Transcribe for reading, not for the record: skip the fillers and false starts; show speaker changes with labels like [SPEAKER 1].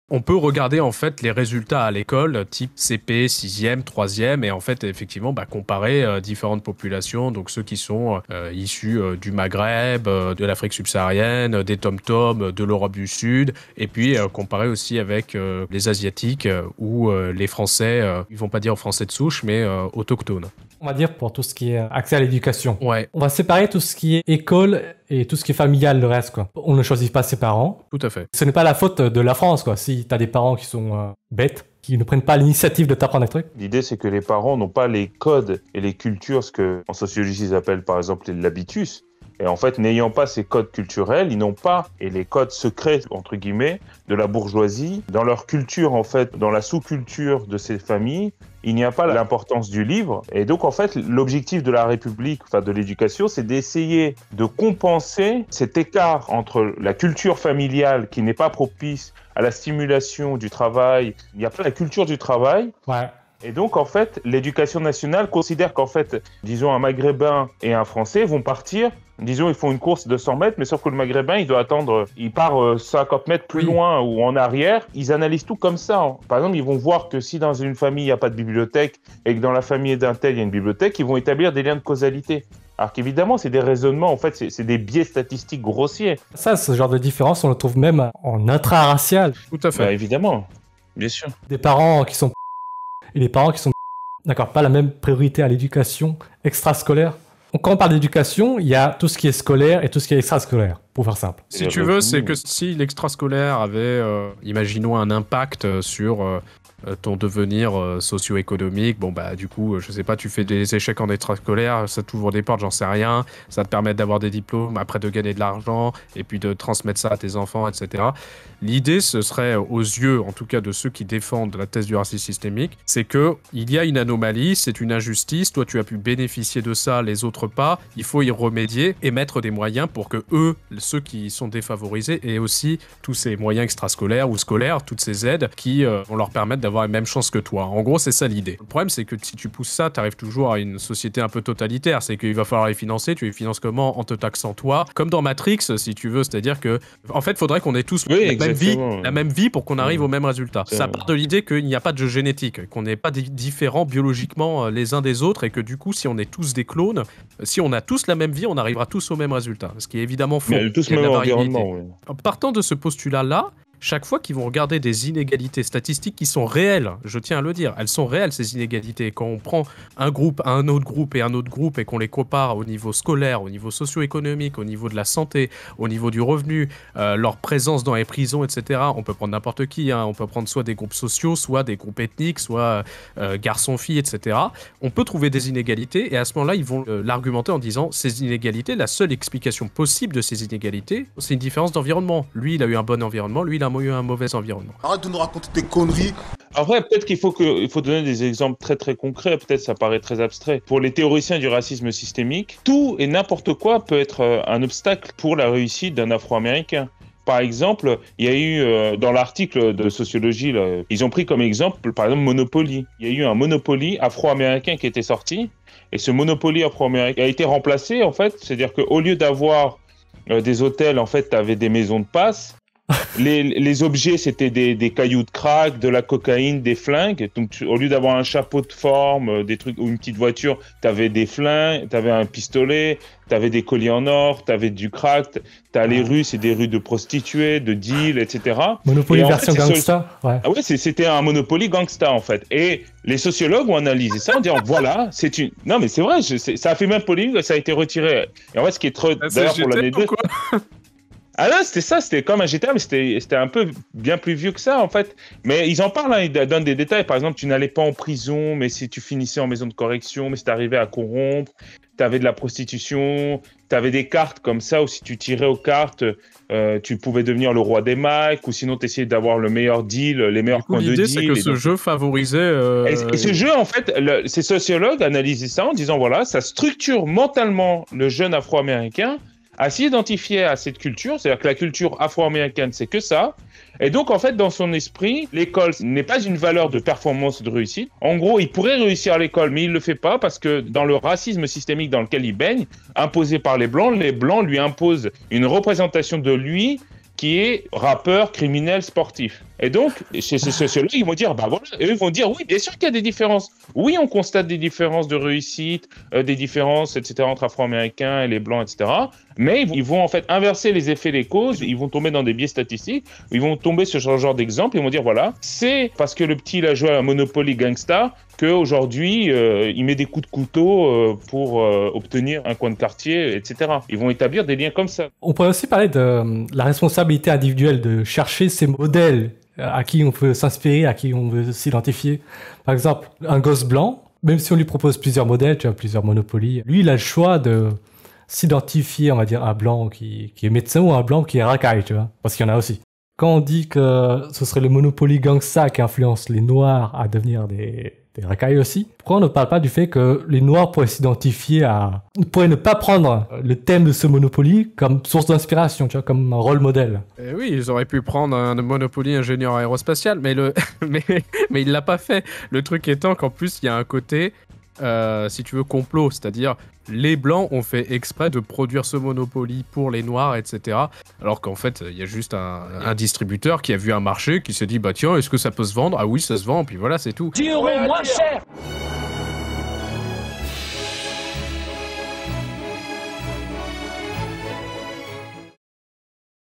[SPEAKER 1] On peut regarder en fait les résultats à l'école, type CP, 6e, 3e, et en fait effectivement comparer différentes populations, donc ceux qui sont issus du Maghreb, de l'Afrique subsaharienne, des Tom-Tom, de l'Europe du Sud, et puis comparer aussi avec les Asiatiques ou les Français, ils vont pas dire Français de souche, mais autochtones.
[SPEAKER 2] On va dire pour tout ce qui est accès à l'éducation.
[SPEAKER 1] Ouais.
[SPEAKER 2] On va séparer tout ce qui est école et tout ce qui est familial, le reste, quoi. On ne choisit pas ses parents.
[SPEAKER 1] Tout à fait.
[SPEAKER 2] Ce n'est pas la faute de la France, quoi. Si t'as des parents qui sont bêtes, qui ne prennent pas l'initiative de t'apprendre des trucs.
[SPEAKER 3] L'idée, c'est que les parents n'ont pas les codes et les cultures, ce que en sociologie ils appellent par exemple l'habitus. Et en fait, n'ayant pas ces codes culturels, ils n'ont pas, et les codes secrets, entre guillemets, de la bourgeoisie, dans leur culture, en fait, dans la sous-culture de ces familles, il n'y a pas l'importance du livre. Et donc, en fait, l'objectif de la République, enfin de l'éducation, c'est d'essayer de compenser cet écart entre la culture familiale qui n'est pas propice à la stimulation du travail. Il n'y a pas la culture du travail.
[SPEAKER 2] Ouais.
[SPEAKER 3] Et donc, en fait, l'éducation nationale considère qu'en fait, disons, un Maghrébin et un Français vont partir. Disons, ils font une course de 100 mètres, mais sauf que le Maghrébin, il doit attendre, il part 50 mètres plus loin ou en arrière. Ils analysent tout comme ça. Par exemple, ils vont voir que si dans une famille, il n'y a pas de bibliothèque et que dans la famille d'un tel, il y a une bibliothèque, ils vont établir des liens de causalité. Alors qu'évidemment, c'est des raisonnements, en fait, c'est des biais statistiques grossiers.
[SPEAKER 2] Ça, ce genre de différence, on le trouve même en intra-racial.
[SPEAKER 1] Tout à fait.
[SPEAKER 3] Bah, évidemment, bien sûr.
[SPEAKER 2] Des parents qui sont et des parents qui sont d'accord, pas la même priorité à l'éducation extrascolaire. Donc, quand on parle d'éducation, il y a tout ce qui est scolaire et tout ce qui est extrascolaire, pour faire simple.
[SPEAKER 1] Si tu veux, c'est que si l'extrascolaire avait, imaginons, un impact sur ton devenir socio-économique, du coup, je sais pas, tu fais des échecs en extrascolaire, ça t'ouvre des portes, j'en sais rien, ça te permet d'avoir des diplômes, après de gagner de l'argent, et puis de transmettre ça à tes enfants, etc. L'idée, ce serait, aux yeux, en tout cas, de ceux qui défendent la thèse du racisme systémique, c'est que il y a une anomalie, c'est une injustice, toi tu as pu bénéficier de ça, les autres pas, il faut y remédier et mettre des moyens pour que eux, ceux qui sont défavorisés, aient aussi tous ces moyens extrascolaires ou scolaires, toutes ces aides qui vont leur permettre d'avoir les mêmes chances que toi. En gros, c'est ça l'idée. Le problème, c'est que si tu pousses ça, t'arrives toujours à une société un peu totalitaire. C'est qu'il va falloir les financer. Tu les finances comment? En te taxant toi. Comme dans Matrix, si tu veux. C'est-à-dire que, en fait, faudrait qu'on ait tous la même vie pour qu'on arrive au même résultat. Ça part de l'idée qu'il n'y a pas de jeu génétique, qu'on n'est pas différents biologiquement les uns des autres et que du coup, si on est tous des clones, si on a tous la même vie, on arrivera tous au même résultat. Ce qui est évidemment faux.
[SPEAKER 3] Mais tous le même environnement, oui.
[SPEAKER 1] En partant de ce postulat-là, chaque fois qu'ils vont regarder des inégalités statistiques qui sont réelles, je tiens à le dire, elles sont réelles ces inégalités. Quand on prend un groupe à un autre groupe et qu'on les compare au niveau scolaire, au niveau socio-économique, au niveau de la santé, au niveau du revenu, leur présence dans les prisons, etc. On peut prendre n'importe qui, on peut prendre soit des groupes sociaux, soit des groupes ethniques, soit garçons-filles, etc. On peut trouver des inégalités et à ce moment-là, ils vont l'argumenter en disant ces inégalités, la seule explication possible de ces inégalités, c'est une différence d'environnement. Lui, il a eu un bon environnement, lui, il a eu un mauvais environnement.
[SPEAKER 4] Arrête de nous raconter tes conneries.
[SPEAKER 3] Après, peut-être qu'il faut donner des exemples très très concrets, peut-être ça paraît très abstrait. Pour les théoriciens du racisme systémique, tout et n'importe quoi peut être un obstacle pour la réussite d'un Afro-Américain. Par exemple, il y a eu, dans l'article de sociologie, là, ils ont pris comme exemple, par exemple, Monopoly. Il y a eu un Monopoly afro-américain qui était sorti, et ce Monopoly afro-américain a été remplacé, en fait, c'est-à-dire qu'au lieu d'avoir des hôtels, en fait, tu avais des maisons de passe. Les objets, c'était des cailloux de crack, de la cocaïne, des flingues. Donc, au lieu d'avoir un chapeau de forme, des trucs ou une petite voiture, t'avais des flingues, t'avais un pistolet, t'avais des colliers en or, t'avais du crack. T'as les rues, c'est des rues de prostituées, de deals, etc.
[SPEAKER 2] Monopoly version gangsta. Ouais.
[SPEAKER 3] Ah ouais, c'était un Monopoly gangsta en fait. Et les sociologues ont analysé ça en disant voilà, c'est une. Non mais c'est vrai, ça a fait même polémique, ça a été retiré. Et en fait, ce qui est trop d'ailleurs pour l'anecdote. Ah non, c'était ça, c'était comme un GTA, mais c'était un peu bien plus vieux que ça, en fait. Mais ils en parlent, hein, ils donnent des détails. Par exemple, tu n'allais pas en prison, mais si tu finissais en maison de correction, mais si t'arrivais à corrompre, t'avais de la prostitution, t'avais des cartes comme ça, où si tu tirais aux cartes, tu pouvais devenir le roi des Macs, ou sinon t'essayais d'avoir le meilleur deal, les meilleurs coins de deal.
[SPEAKER 1] L'idée, c'est que ce jeu favorisait...
[SPEAKER 3] Et ce jeu, en fait, ces sociologues analysaient ça en disant, voilà, ça structure mentalement le jeune afro-américain à s'identifier à cette culture, c'est-à-dire que la culture afro-américaine, c'est que ça. Et donc, en fait, dans son esprit, l'école n'est pas une valeur de performance, de réussite. En gros, il pourrait réussir à l'école, mais il le fait pas parce que dans le racisme systémique dans lequel il baigne, imposé par les Blancs lui imposent une représentation de lui qui est rappeur, criminel, sportif. Et donc, chez ces sociologues, ils vont dire, bah voilà, eux ils vont dire, oui, bien sûr qu'il y a des différences. Oui, on constate des différences de réussite, des différences, etc., entre Afro-Américains et les Blancs, etc. Mais ils vont en fait inverser les effets, les causes, ils vont tomber dans des biais statistiques, ils vont tomber sur ce genre d'exemple, ils vont dire, voilà, c'est parce que le petit, il a joué à Monopoly Gangsta, qu'aujourd'hui, il met des coups de couteau pour obtenir un coin de quartier, etc. Ils vont établir des liens comme ça.
[SPEAKER 2] On pourrait aussi parler de la responsabilité individuelle de chercher ces modèles à qui on peut s'inspirer, à qui on veut s'identifier. Par exemple, un gosse blanc, même si on lui propose plusieurs modèles, tu vois, plusieurs Monopoly, lui, il a le choix de s'identifier, on va dire, à un blanc qui est médecin ou à un blanc qui est racaille, tu vois, parce qu'il y en a aussi. Quand on dit que ce serait le Monopoly Gangsta qui influence les Noirs à devenir des racailles aussi, pourquoi on ne parle pas du fait que les Noirs pourraient pourraient ne pas prendre le thème de ce Monopoly comme source d'inspiration, tu vois, comme un rôle modèle.
[SPEAKER 1] Et oui, ils auraient pu prendre un Monopoly ingénieur aérospatial, mais mais il l'a pas fait. Le truc étant qu'en plus, il y a un côté, si tu veux, complot, c'est-à-dire les Blancs ont fait exprès de produire ce Monopoly pour les Noirs, etc. Alors qu'en fait, il y a juste un distributeur qui a vu un marché, qui s'est dit, bah tiens, est-ce que ça peut se vendre? Ah oui, ça se vend, puis voilà, c'est tout.
[SPEAKER 4] 10 € moins cher.